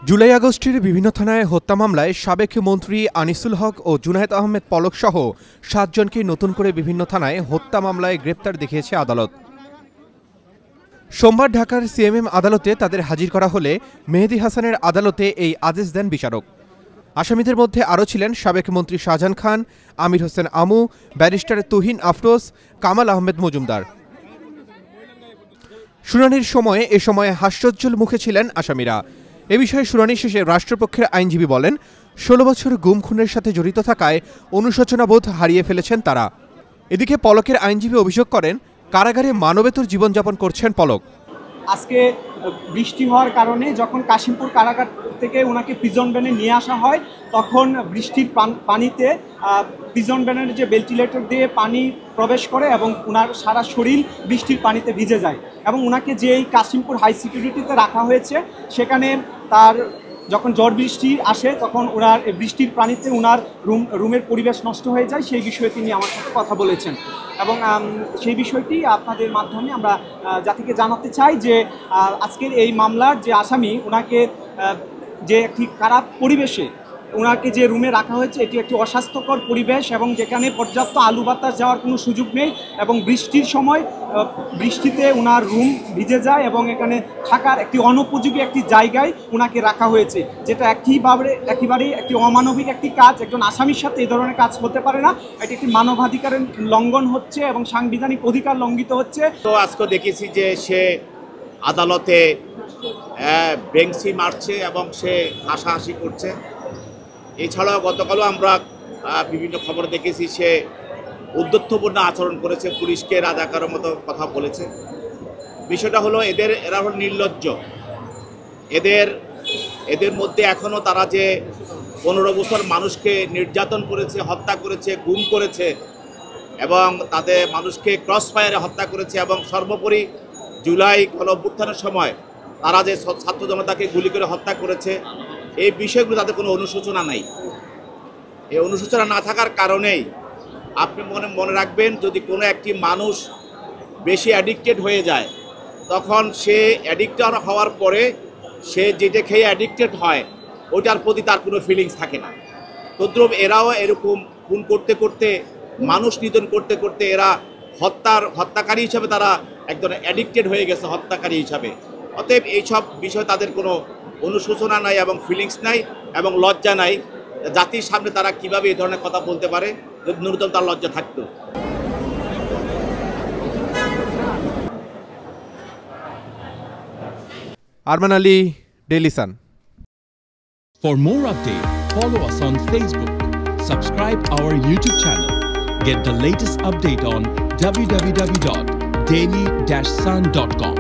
জুলাই আগস্টের বিভিন্ন থানায় হত্যা মামলায় সাবেক মন্ত্রী আনিসুল হক ও জুনায়েদ আহমেদ পলক সহ ৭ জনকে নতুন করে বিভিন্ন থানায় হত্যা মামলায় গ্রেপ্তার দেখিয়েছে আদালত। সোমবার ঢাকার সিএমএম আদালতে তাদের হাজির করা হলে মেহেদী হাসানের আদালতে এই আদেশ দেন বিচারক। আসামিদের মধ্যে আরও ছিলেন সাবেক মন্ত্রী শাহজাহান খান, আমির হোসেন আমু, ব্যারিস্টার তুহিন আফরোজ, কামাল আহমেদ মজুমদার। শুনানির সময় হাস্যোজ্জ্বল মুখে ছিলেন আসামিরা। এ বিষয়ে শুনানি শেষে রাষ্ট্রপক্ষের আইনজীবী বলেন, ১৬ বছর গুম খুনের সাথে জড়িত থাকায় অনুশোচনাবোধ হারিয়ে ফেলেছেন তারা। এদিকে পলকের আইনজীবী অভিযোগ করেন, কারাগারে মানবেতর জীবনযাপন করছেন পলক। আজকে বৃষ্টি হওয়ার কারণে যখন কাশিমপুর কারাগার থেকে ওনাকে প্রিজন ভ্যানে নিয়ে আসা হয়, তখন বৃষ্টির পানিতে প্রিজন ভ্যানের যে ভেন্টিলেটর দিয়ে পানি প্রবেশ করে এবং ওনার সারা শরীর বৃষ্টির পানিতে ভিজে যায় এবং ওনাকে যেই কাশিমপুর হাই সিকিউরিটিতে রাখা হয়েছে, সেখানে তার যখন ঝড় বৃষ্টি আসে তখন ওনার বৃষ্টির পানিতে ওনার রুমের পরিবেশ নষ্ট হয়ে যায়। সেই বিষয়ে তিনি আমার সাথে কথা বলেছেন এবং সেই বিষয়টি আপনাদের মাধ্যমে আমরা জাতিকে জানাতে চাই যে আজকের এই মামলার যে আসামি, ওনাকে যে একটি খারাপ পরিবেশে ওনাকে যে রুমে রাখা হয়েছে, এটি একটি অস্বাস্থ্যকর পরিবেশ এবং যেখানে পর্যাপ্ত আলো বাতাস যাওয়ার কোনো সুযোগ নেই এবং বৃষ্টির সময় বৃষ্টিতে ওনার রুম ভিজে যায় এবং এখানে থাকার একটি অনুপযোগী একটি জায়গায় ওনাকে রাখা হয়েছে, যেটা একেবারেই একটি অমানবিক একটি কাজ। একজন আসামির সাথে এই ধরনের কাজ হতে পারে না। এটি একটি মানবাধিকারের লঙ্ঘন হচ্ছে এবং সাংবিধানিক অধিকার লঙ্ঘিত হচ্ছে। তো আজকে দেখেছি যে সে আদালতে বেঞ্চি মারছে এবং সে হাসাহাসি করছে। এছাড়াও গতকালও আমরা বিভিন্ন খবর দেখেছি সে উদ্ধত্যপূর্ণ আচরণ করেছে, পুলিশকে রাজাকারের মতো কথা বলেছে। বিষয়টা হলো এরা হলো নির্লজ্জ। এদের মধ্যে এখনও তারা যে 15 বছর মানুষকে নির্যাতন করেছে, হত্যা করেছে, গুম করেছে এবং তাদের মানুষকে ক্রস ফায়ারে হত্যা করেছে এবং সর্বোপরি জুলাই গণঅভ্যুত্থানের সময় তারা যে ছাত্র জনতাকে গুলি করে হত্যা করেছে, এই বিষয়গুলো তাদের কোনো অনুশোচনা নাই। এই অনুশোচনা না থাকার কারণেই আপনি মনে রাখবেন, যদি কোনো একটি মানুষ বেশি অ্যাডিক্টেড হয়ে যায়, তখন সে অ্যাডিক্টেড হওয়ার পরে সে যেটা খেয়ে অ্যাডিক্টেড হয় ওইটার প্রতি তার কোনো ফিলিংস থাকে না। তদ্রুপ এরাও এরকম খুন করতে করতে, মানুষ নিধন করতে করতে এরা হত্যাকারী হিসাবে তারা একদম অ্যাডিক্টেড হয়ে গেছে, হত্যাকারী হিসাবে। অতএব এইসব বিষয় তাদের কোনো অনুশোচনা নাই এবং ফিলিংস নাই এবং লজ্জা নাই। জাতির সামনে তারা কিভাবে এই ধরনের কথা বলতে পারে, যদি ন্যূনতম তার লজ্জা থাকতো। Arman Ali, Daily Sun. For more updates, follow us on Facebook, subscribe our YouTube channel, get the latest update on www.daily-sun.com.